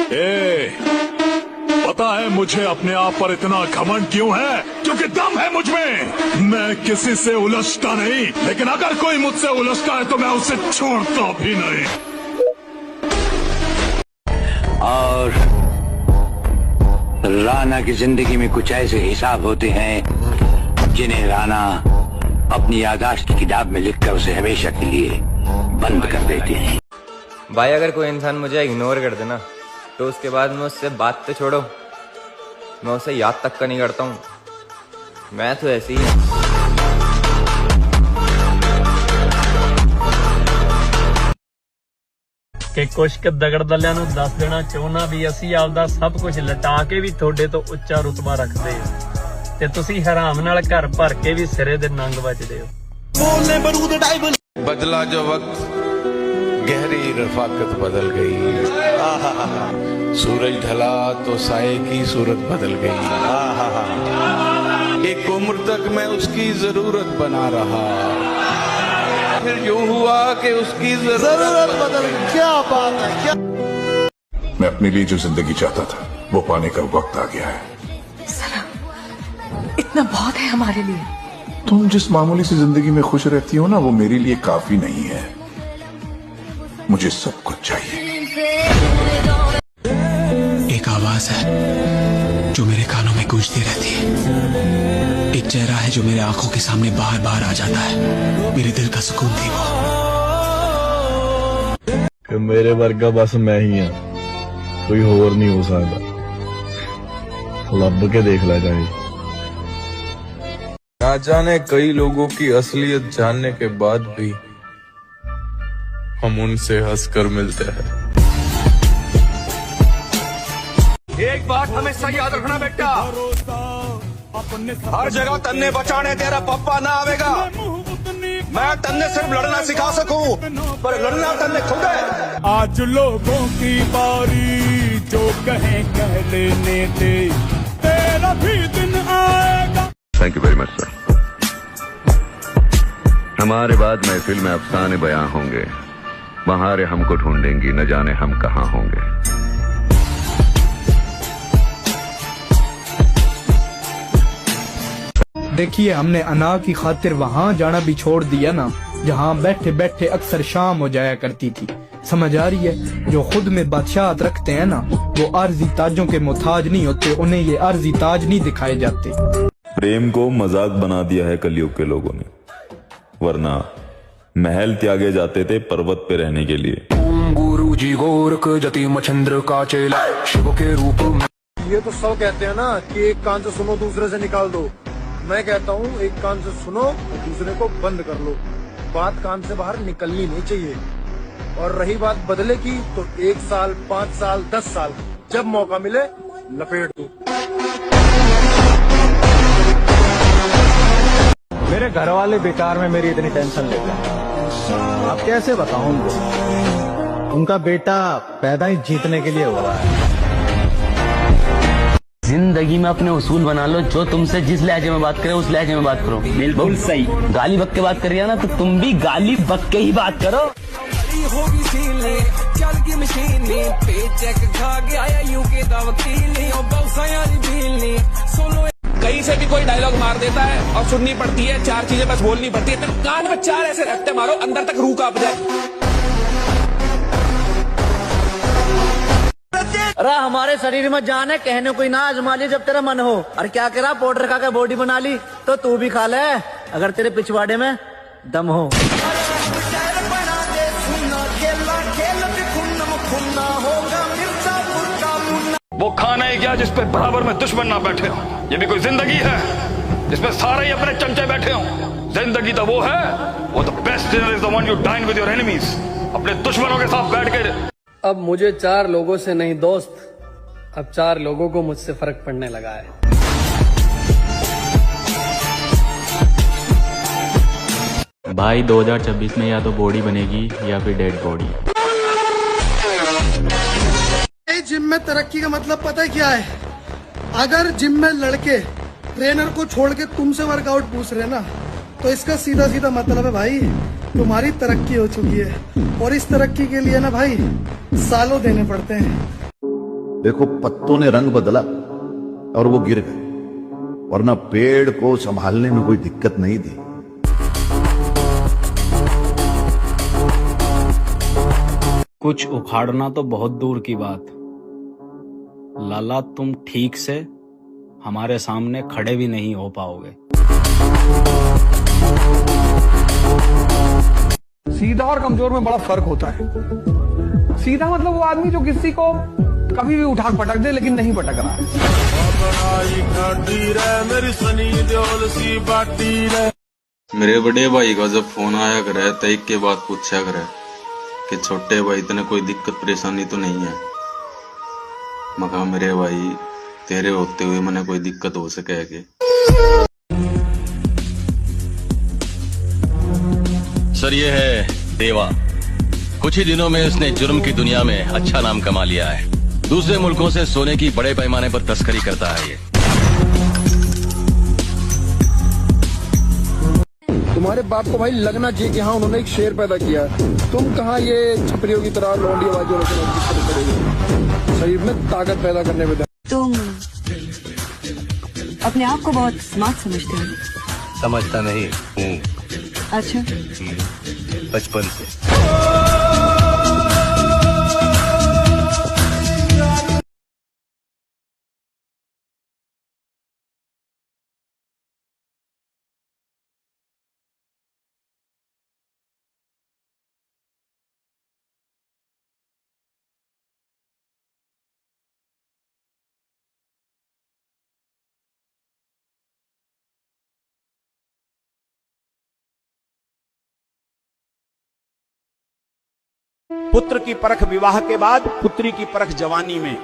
ए, पता है मुझे अपने आप पर इतना घमंड क्यों है? क्योंकि दम है मुझ में। मैं किसी से उलझता नहीं, लेकिन अगर कोई मुझसे उलझता है तो मैं उसे छोड़ता भी नहीं। और राणा की जिंदगी में कुछ ऐसे हिसाब होते हैं जिन्हें राणा अपनी याददाश्त की किताब में लिखकर उसे हमेशा के लिए बंद कर देते हैं। भाई अगर कोई इंसान मुझे इग्नोर कर देना तो उसके बाद मैं उससे बात तो छोड़ो, मैं उसे याद तक का नहीं करता हूँ। मैं तो ऐसी ही हूँ। ਕਿ ਕੁਛ ਕੁ ਦਗੜ ਦਲਿਆਂ ਨੂੰ ਦੱਸ ਦੇਣਾ ਚਾਹੁੰਦਾ ਵੀ ਅਸੀਂ ਆਪਦਾ ਸਭ ਕੁਝ ਲਟਾ ਕੇ ਵੀ ਤੁਹਾਡੇ ਤੋਂ ਉੱਚਾ ਰੁਤਬਾ ਰੱਖਦੇ ਹਾਂ ਤੇ ਤੁਸੀਂ ਹਰਾਮ ਨਾਲ ਘਰ ਭਰ ਕੇ ਵੀ ਸਿਰੇ ਦੇ ਨੰਗ ਵੱਜਦੇ ਹੋ। बदला जो वक्त गहरी रफाकत बदल गई, सूरज ढला तो साए की सूरत बदल गई, एक उम्र तक मैं उसकी जरूरत बना रहा, फिर यूं हुआ कि उसकी जरूरत बदल गई। क्या बात है, क्या मैं अपने लिए जो जिंदगी चाहता था वो पाने का वक्त आ गया है। सलाम, इतना बहुत है हमारे लिए। तुम जिस मामूली सी जिंदगी में खुश रहती हो ना, वो मेरे लिए काफी नहीं है। मुझे सब कुछ चाहिए। एक आवाज है जो मेरे कानों में गूंजती रहती है, एक चेहरा है जो मेरे आंखों के सामने बार बार आ जाता है, मेरे दिल का सुकून थी वो। कि मेरे वर्गा बस मैं ही हाँ, कोई होर नहीं हो सकता। लब के देख ला जाए। ना जाने कई लोगों की असलियत जानने के बाद भी हम उनसे हंसकर मिलते हैं। एक बात हमेशा याद रखना बेटा, हर जगह तन्ने बचाने तेरा पप्पा ना आवेगा। मैं तन्ने सिर्फ लड़ना सिखा सकूं, पर लड़ना तन्ने खुद है। आज लोगों की बारी, जो कहें कह लेने दे, तेरा भी दिन आएगा। Thank you very much sir. हमारे बाद महफिल में अफसाने बयां होंगे, बहारें हमको ढूंढेंगी, न जाने हम कहां होंगे। देखिए, हमने अना की खातिर वहाँ जाना भी छोड़ दिया ना, जहाँ बैठे बैठे अक्सर शाम हो जाया करती थी। समझ आ रही है? जो खुद में बादशाहत रखते हैं ना, वो आर्जी ताजों के मोहताज नहीं होते, उन्हें ये आर्जी ताज नहीं दिखाए जाते। प्रेम को मजाक बना दिया है कलयुग के लोगों ने, वरना महल त्यागे जाते थे पर्वत पे रहने के लिए। गुरु जी गोरख जति मच्छिंद्र का चेला, शिव के रूप में। ये तो सब कहते हैं ना कि एक कान से सुनो दूसरे से निकाल दो। मैं कहता हूँ एक कान से सुनो और दूसरे को बंद कर लो। बात कान से बाहर निकलनी नहीं चाहिए। और रही बात बदले की, तो 1 साल, 5 साल, 10 साल, जब मौका मिले लपेट दो। मेरे घर वाले बेकार में मेरी इतनी टेंशन लेते हैं, अब कैसे बताऊं उनको? उनका बेटा पैदा ही जीतने के लिए हुआ है। जिंदगी में अपने उसूल बना लो, जो तुमसे जिस लहजे में बात करे उस लहजे में बात करो। बिल्कुल सही। गाली बक के बात कर रही है ना, तो तुम भी गाली बक के ही बात करो। कहीं से भी कोई डायलॉग मार देता है और सुननी पड़ती है, 4 चीजें बस बोलनी पड़ती है। तो कान में 4 ऐसे रखते मारो, अंदर तक रूह कांप जाए। अरे हमारे शरीर में जान है, कहने कोई ना आजमा ली जब तेरा मन हो। अरे क्या करा, पाउडर खा के बॉडी बना ली, तो तू भी खा ले अगर तेरे पिछवाड़े में दम हो। वो खाना है क्या जिसपे बराबर में दुश्मन ना बैठे हो? ये भी कोई जिंदगी है जिसमें सारे ही अपने चमचे बैठे हो? जिंदगी तो वो है, वो the best dinner is the one you dine with your enemies. अपने दुश्मनों के साथ बैठ के। अब मुझे 4 लोगों से नहीं दोस्त, अब 4 लोगों को मुझसे फर्क पड़ने लगा है। भाई 2026 में या तो बॉडी बनेगी या फिर डेड बॉडी। जिम में तरक्की का मतलब पता है क्या है? अगर जिम में लड़के ट्रेनर को छोड़ के तुमसे वर्कआउट पूछ रहे ना, तो इसका सीधा सीधा मतलब है भाई तुम्हारी तरक्की हो चुकी है। और इस तरक्की के लिए ना भाई सालों देने पड़ते हैं। देखो पत्तों ने रंग बदला और वो गिर गए, वरना पेड़ को संभालने में कोई दिक्कत नहीं थी। कुछ उखाड़ना तो बहुत दूर की बात, लाला तुम ठीक से हमारे सामने खड़े भी नहीं हो पाओगे। सीधा और कमजोर में बड़ा फर्क होता है। सीधा मतलब वो आदमी जो किसी को कभी भी उठा पटक दे लेकिन नहीं पटक रहा है। मेरे बड़े भाई का जब फोन आया करे तो एक के बाद पूछा करे कि छोटे भाई तने कोई दिक्कत परेशानी तो नहीं है। मगा मेरे भाई तेरे होते हुए मने कोई दिक्कत हो सके के। सर ये है देवा, कुछ ही दिनों में उसने जुर्म की दुनिया में अच्छा नाम कमा लिया है। दूसरे मुल्कों से सोने की बड़े पैमाने पर तस्करी करता है ये। तुम्हारे बाप को भाई लगना चाहिए कि हाँ उन्होंने एक शेर पैदा किया। तुम कहाँ ये छपरियों की तरह लौंडी आवाजों करोगे। शरीर में ताकत पैदा करने में तुम अपने आप को बहुत स्मार्ट समझते हो? समझता नहीं हूँ। अच्छा, बचपन से। पुत्र की परख विवाह के बाद, पुत्री की परख जवानी में,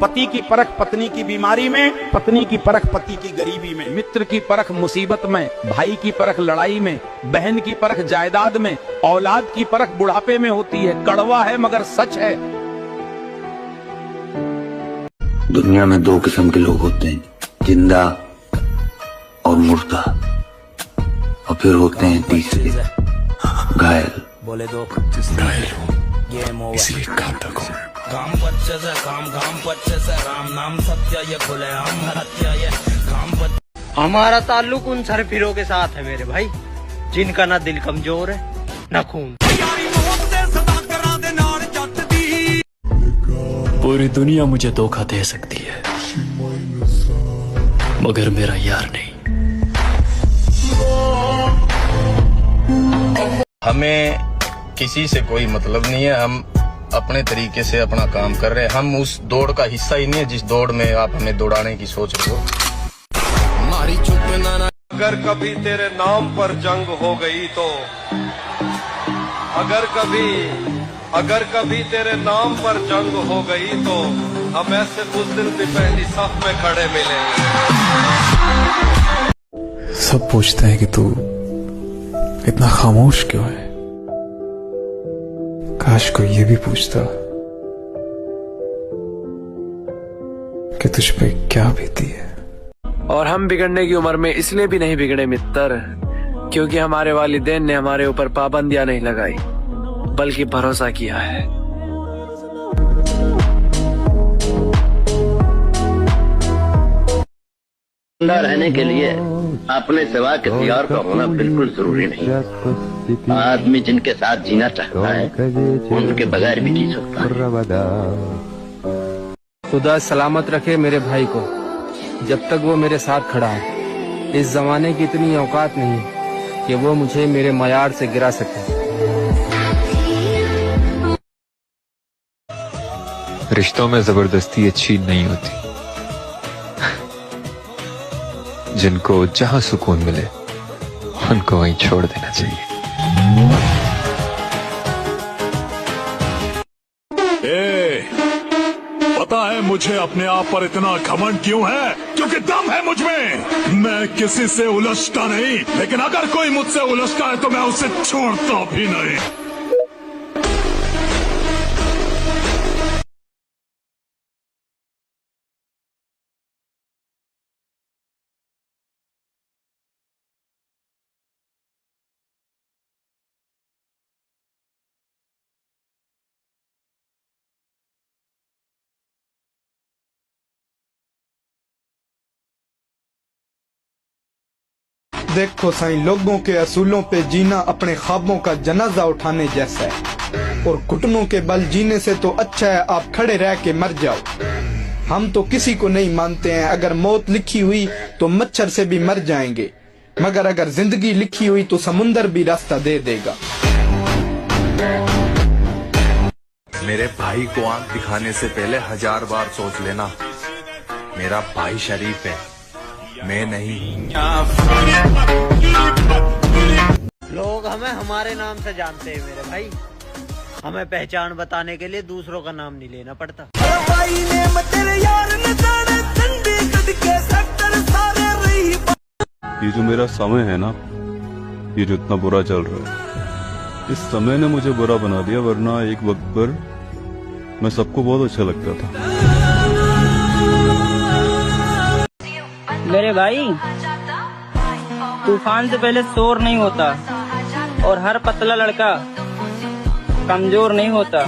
पति की परख पत्नी की बीमारी में, पत्नी की परख पति की गरीबी में, मित्र की परख मुसीबत में, भाई की परख लड़ाई में, बहन की परख जायदाद में, औलाद की परख बुढ़ापे में होती है। कड़वा है मगर सच है। दुनिया में दो किस्म के लोग होते हैं, जिंदा और मुर्दा, और फिर होते हैं तीसरे, घायल। बोले दो घायल हूँ इसलिए घातक हूँ। काम पच्चे से काम पच्चे से राम नाम सत्य ये खुले आम हत्या ये काम। हमारा ताल्लुक उन सरफिरों के साथ है मेरे भाई, जिनका ना दिल कमजोर है ना खून। पूरी दुनिया मुझे धोखा दे सकती है मगर मेरा यार नहीं। हमें किसी से कोई मतलब नहीं है, हम अपने तरीके से अपना काम कर रहे हैं। हम उस दौड़ का हिस्सा ही नहीं है जिस दौड़ में आप हमें दौड़ाने की सोच रहे हो। हमारी चुप में ना अगर कभी तेरे नाम पर जंग हो गई तो, अगर कभी तेरे नाम पर जंग हो गई तो हम ऐसे बुज़दिल भी पहली सफ में खड़े मिलेंगे। सब पूछते हैं कि तू इतना खामोश क्यों है। काश कोई ये भी पूछता कि तुझ पे क्या बीती है। और हम बिगड़ने की उम्र में इसलिए भी नहीं बिगड़े मित्र, क्योंकि हमारे वालिदैन ने हमारे ऊपर पाबंदियां नहीं लगाई बल्कि भरोसा किया है। रहने के लिए अपने सिवा किसी और का होना बिल्कुल जरूरी नहीं। आदमी जिनके साथ जीना चाहता है उनके बगैर भी जी सकता है। खुदा सलामत रखे मेरे भाई को जब तक वो मेरे साथ खड़ा है। इस जमाने की इतनी औकात नहीं कि वो मुझे मेरे मयार से गिरा सके। रिश्तों में जबरदस्ती अच्छी नहीं होती। जिनको जहां सुकून मिले उनको वहीं छोड़ देना चाहिए। पता है मुझे अपने आप पर इतना घमंड क्यों है? क्योंकि दम है मुझ में। मैं किसी से उलझता नहीं, लेकिन अगर कोई मुझसे उलझता है तो मैं उसे छोड़ता भी नहीं। देखो साईं, लोगों के असूलों पे जीना अपने ख्वाबों का जनाजा उठाने जैसा है, और घुटनों के बल जीने से तो अच्छा है आप खड़े रह के मर जाओ। हम तो किसी को नहीं मानते हैं, अगर मौत लिखी हुई तो मच्छर से भी मर जाएंगे, मगर अगर जिंदगी लिखी हुई तो समुंदर भी रास्ता दे देगा। मेरे भाई को आंख दिखाने से पहले 1000 बार सोच लेना। मेरा भाई शरीफ है, मैं नहीं। लोग हमें हमारे नाम से जानते हैं मेरे भाई, हमें पहचान बताने के लिए दूसरों का नाम नहीं लेना पड़ता। ये जो मेरा समय है ना, ये जो इतना बुरा चल रहा है, इस समय ने मुझे बुरा बना दिया, वरना एक वक्त पर मैं सबको बहुत अच्छा लगता था। मेरे भाई, तूफान से पहले शोर नहीं होता, और हर पतला लड़का कमजोर नहीं होता।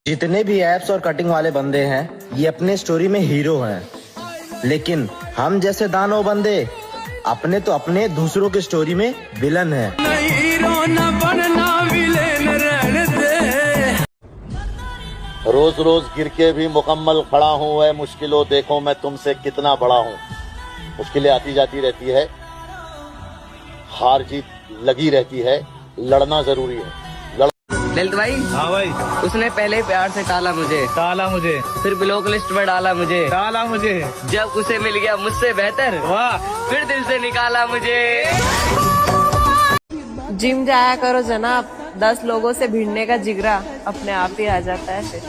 जितने भी एप्स और कटिंग वाले बंदे हैं, ये अपने स्टोरी में हीरो हैं, लेकिन हम जैसे दानव बंदे अपने तो अपने दूसरों के स्टोरी में विलन हैं। रोज रोज गिर के भी मुकम्मल खड़ा हूँ, वह मुश्किलों देखो मैं तुमसे कितना बड़ा हूँ। मुश्किलें आती जाती रहती है, हार जीत लगी रहती है, लड़ना जरूरी है। ललित भाई। हाँ भाई। उसने पहले प्यार से टाला मुझे, फिर ब्लॉक लिस्ट में डाला मुझे, जब उसे मिल गया मुझसे बेहतर, वाह, फिर दिल से निकाला मुझे। जिम जाया करो जनाब, 10 लोगों से भिड़ने का जिगरा अपने आप ही आ जाता है फिर।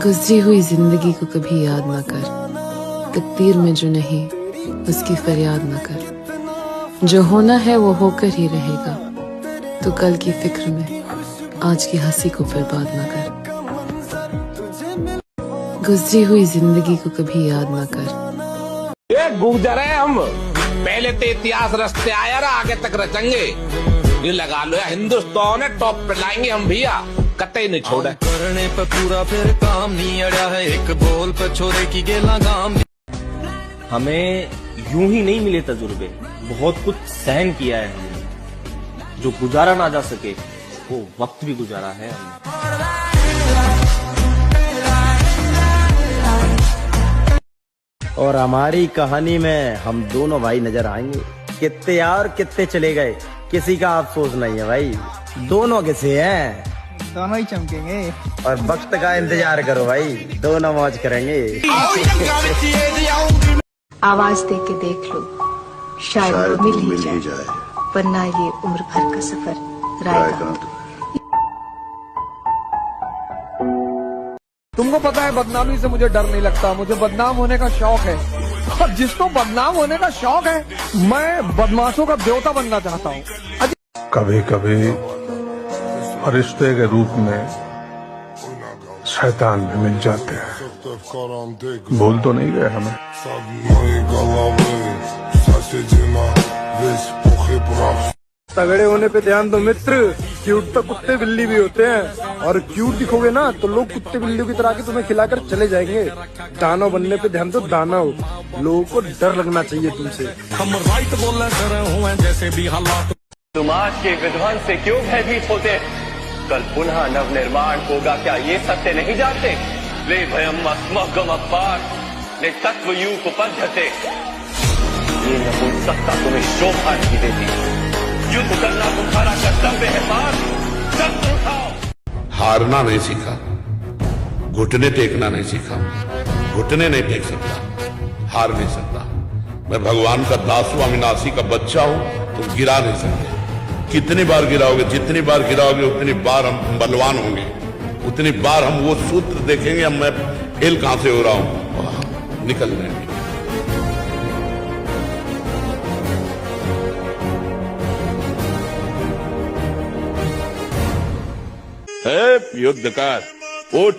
गुजरी हुई जिंदगी को कभी याद न कर, तकदीर में जो नहीं उसकी फरियाद न कर। जो होना है वो होकर ही रहेगा, तो कल की फिक्र में आज की हंसी को बर्बाद न कर। गुजरी हुई जिंदगी को कभी याद न कर। ये गुजरे हम पहले तो इतिहास रस्ते आया रहा, आगे तक रचेंगे। ये लगा लो, हिंदुस्तान है टॉप पे लाएंगे हम भैया, कतई नहीं छोड़े। करने पे पूरा फिर काम नहीं अड़ा है, एक बोल पे छोरे की गेला गाम। हमें यूं ही नहीं मिले तजुर्बे, बहुत कुछ सहन किया है हमने। जो गुजारा ना जा सके वो वक्त भी गुजारा है हमने। और हमारी कहानी में हम दोनों भाई नजर आएंगे, कितने यार कितने चले गए, किसी का अफसोस नहीं है भाई, दोनों किसे हैं, दोनों ही चमकेंगे। और वक्त का इंतजार करो भाई, दोनों मौज करेंगे। आवाज दे के देख लो, शायद वो मिल ही जाए, वरना ये उम्र भर का सफर रायगा। तुमको पता है बदनामी से मुझे डर नहीं लगता, मुझे बदनाम होने का शौक है, और जिसको बदनाम होने का शौक है, मैं बदमाशों का देवता बनना चाहता हूँ। कभी कभी फरिश्ते के रूप में शैतान भी मिल जाते हैं, भूल तो नहीं गए हमें। तगड़े होने पे ध्यान दो मित्र, क्यूट तो कुत्ते बिल्ली भी होते हैं, और क्यूट दिखोगे ना तो लोग कुत्ते बिल्ली की तरह के तुम्हें खिलाकर चले जाएंगे। दानव बनने पे ध्यान दो, दानव, लोगों को डर लगना चाहिए तुमसे। हम राइट बोल रहे जैसे भी हालात। तुम आज के विध्वंस से क्यों भयभीत होते, कल पुनः नव निर्माण होगा क्या ये सत्य नहीं जानते। वे भयम अस्मगम अपार ने तत्व युग उपध्यते, ये नपुंसकता तुम्हें शोभा नहीं देती। युद्ध करना तुम्हारा कर्तव्य है पार, शस्त्र उठाओ। हारना नहीं सीखा, घुटने टेकना नहीं सीखा, घुटने नहीं टेक सकता, हार नहीं सकता। मैं भगवान का दास हूं, अविनाशी का बच्चा हूं, तुम गिरा नहीं सकते। कितनी बार गिराओगे, जितनी बार गिराओगे उतनी बार हम बलवान होंगे, उतनी बार हम वो सूत्र देखेंगे, हम मैं फेल कहां से हो रहा हूं, निकल रहे हैं। युद्ध कर, उठ,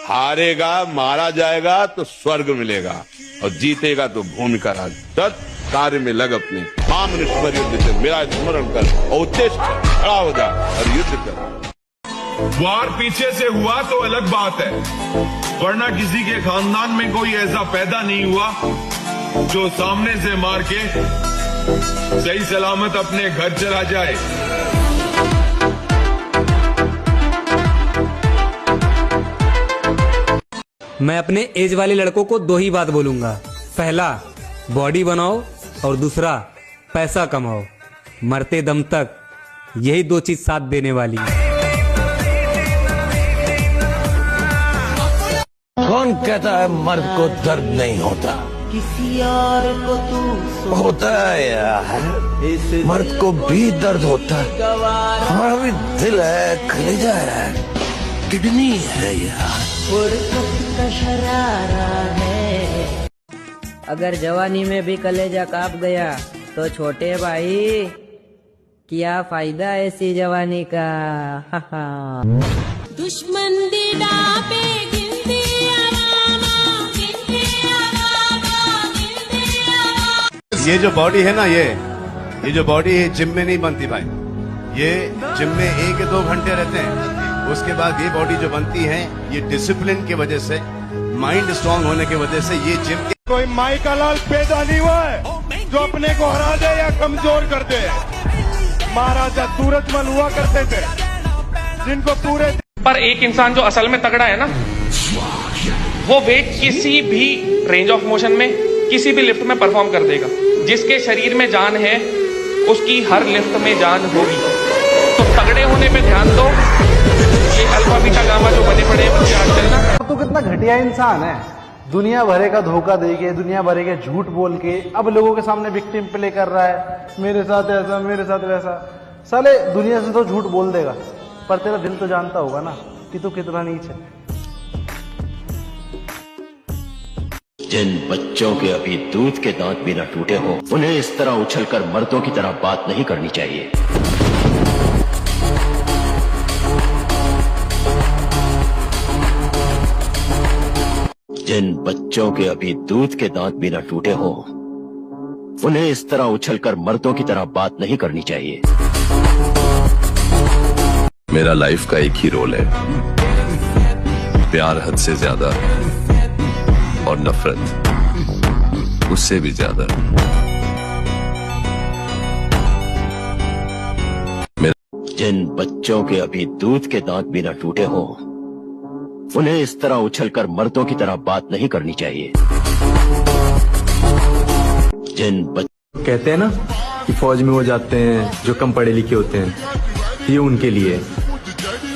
हारेगा मारा जाएगा तो स्वर्ग मिलेगा, और जीतेगा तो भूमि का राज। कार्य में लग, अपने काम निष्फल युद्ध से मेरा स्मरण कर, और उच्च खड़ा हो जा और युद्ध कर। वार पीछे से हुआ तो अलग बात है, वरना किसी के खानदान में कोई ऐसा पैदा नहीं हुआ जो सामने से मार के सही सलामत अपने घर चला जाए। मैं अपने एज वाले लड़कों को 2 ही बात बोलूंगा। पहला, बॉडी बनाओ, और दूसरा, पैसा कमाओ। मरते दम तक यही 2 चीज साथ देने वाली है। कौन कहता है मर्द को दर्द नहीं होता? किसी और को तू होता है यार, मर्द को भी दर्द होता है। हमारा भी दिल है, कलेजा है, किडनी है यार। का शरारा है। अगर जवानी में भी कलेजा कांप गया तो छोटे भाई क्या फायदा ऐसी जवानी का। दुश्मन दी डाबे गिनती ये जो बॉडी है ना, ये जो बॉडी है जिम में नहीं बनती भाई। ये जिम में 1 या 2 घंटे रहते हैं, उसके बाद ये बॉडी जो बनती है ये डिसिप्लिन की वजह से, माइंड स्ट्रांग होने की वजह से ये जिम के। कोई माई का लाल पैदा नहीं हुआ है जो अपने को हरा दे या कमजोर कर दे। महाराजा सूरजमल हुआ करते थे जिनको पूरे पर एक इंसान जो असल में तगड़ा है ना, वो वेट किसी भी रेंज ऑफ मोशन में किसी भी लिफ्ट में परफॉर्म कर देगा। जिसके शरीर में जान है उसकी हर लिफ्ट में जान होगी। तो तगड़े होने पे ध्यान दो। ये अल्फा बीटा गामा जो बने पड़े हैं आज चलना। तो कितना घटिया इंसान है, दुनिया भरे का धोखा दे के, दुनिया भरे के झूठ बोल के अब लोगों के सामने विक्टिम प्ले कर रहा है। मेरे साथ ऐसा, मेरे साथ वैसा। साले दुनिया से तो झूठ बोल देगा, पर तेरा दिल तो जानता होगा ना कि तू कितना नीच है। जिन बच्चों के अभी दूध के दांत भी न टूटे हो, उन्हें इस तरह उछलकर मर्दों की तरह बात नहीं करनी चाहिए। जिन बच्चों के अभी दूध के दांत भी न टूटे हो, उन्हें इस तरह उछलकर मर्दों की तरह बात नहीं करनी चाहिए। मेरा लाइफ का एक ही रोल है, प्यार हद से ज्यादा और नफरत उससे भी ज्यादा। जिन बच्चों के अभी दूध के दांत भी न टूटे हो, उन्हें इस तरह उछलकर मर्दों की तरह बात नहीं करनी चाहिए। जिन कहते हैं ना कि फौज में वो जाते हैं जो कम पढ़े लिखे होते हैं, ये उनके लिए।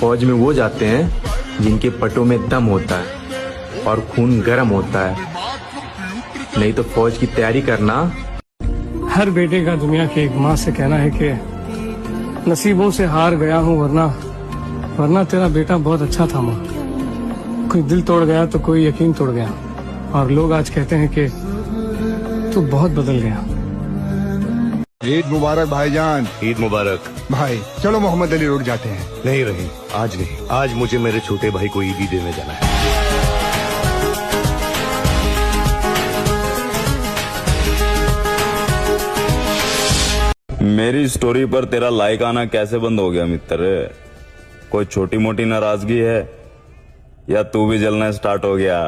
फौज में वो जाते हैं जिनके पटों में दम होता है और खून गर्म होता है। नहीं तो फौज की तैयारी करना। हर बेटे का दुनिया की एक माँ से कहना है कि नसीबों से हार गया हूँ, वरना तेरा बेटा बहुत अच्छा था माँ। कोई दिल तोड़ गया तो कोई यकीन तोड़ गया, और लोग आज कहते हैं कि तू बहुत बदल गया। ईद मुबारक भाईजान। ईद मुबारक भाई। चलो मोहम्मद अली रोड जाते हैं। नहीं रही, आज नहीं। आज मुझे मेरे छोटे भाई को ईदी देने जाना है। मेरी स्टोरी पर तेरा लाइक आना कैसे बंद हो गया मित्र? कोई छोटी मोटी नाराजगी है या तू भी जलना स्टार्ट हो गया?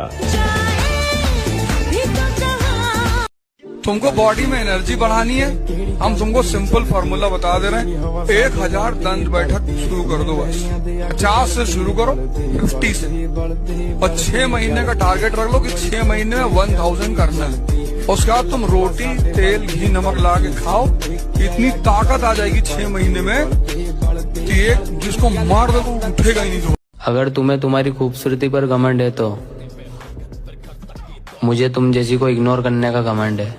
तुमको बॉडी में एनर्जी बढ़ानी है, हम तुमको सिंपल फॉर्मूला बता दे रहे हैं। 1000 दंड बैठक शुरू कर दो बस। 50 से शुरू करो, 50 से, और 6 महीने का टारगेट रख लो कि 6 महीने में 1000 करना है। उसके बाद तुम रोटी, तेल, घी, नमक ला के खाओ, इतनी ताकत आ जाएगी 6 महीने में कि एक जिसको मार दो तो उठेगा ही नहीं। अगर तुम्हें तुम्हारी खूबसूरती पर घमंड है तो मुझे तुम जैसी को इग्नोर करने का घमंड है।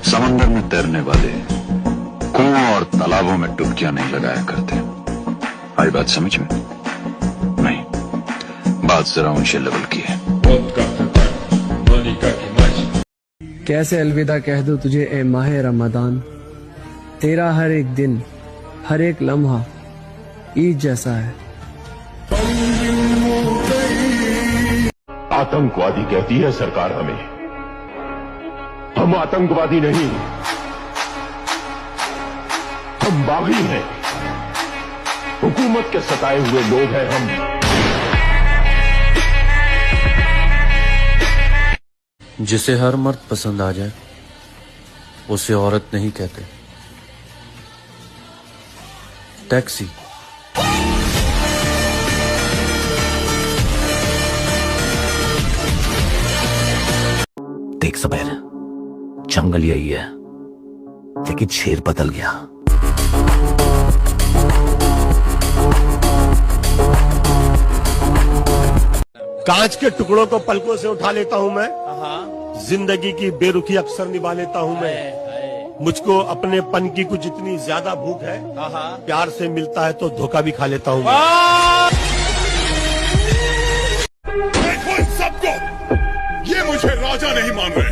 समंदर में तैरने वाले कुओं और तालाबों में डुबकियां नहीं लगाया करते। आई बात समझ में? नहीं, बात जरा ऊंचे लेवल की है। कैसे अलविदा कह दूं तुझे ए माहे रमजान, तेरा हर एक दिन, हर एक लम्हा ईद जैसा है। आतंकवादी कहती है सरकार हमें, हम आतंकवादी नहीं। हम बागी हैं, हुकूमत के सताए हुए लोग हैं हम। जिसे हर मर्द पसंद आ जाए उसे औरत नहीं कहते। टैक्सी। देख सबेर, जंगल यही है, लेकिन शेर बदल गया। कांच के टुकड़ों को पलकों से उठा लेता हूं मैं, जिंदगी की बेरुखी अक्सर निभा लेता हूं मैं। मुझको अपने पन की कुछ इतनी ज्यादा भूख है, प्यार से मिलता है तो धोखा भी खा लेता हूं मैं। देखो इन सबको, ये मुझे राजा नहीं मान रहे।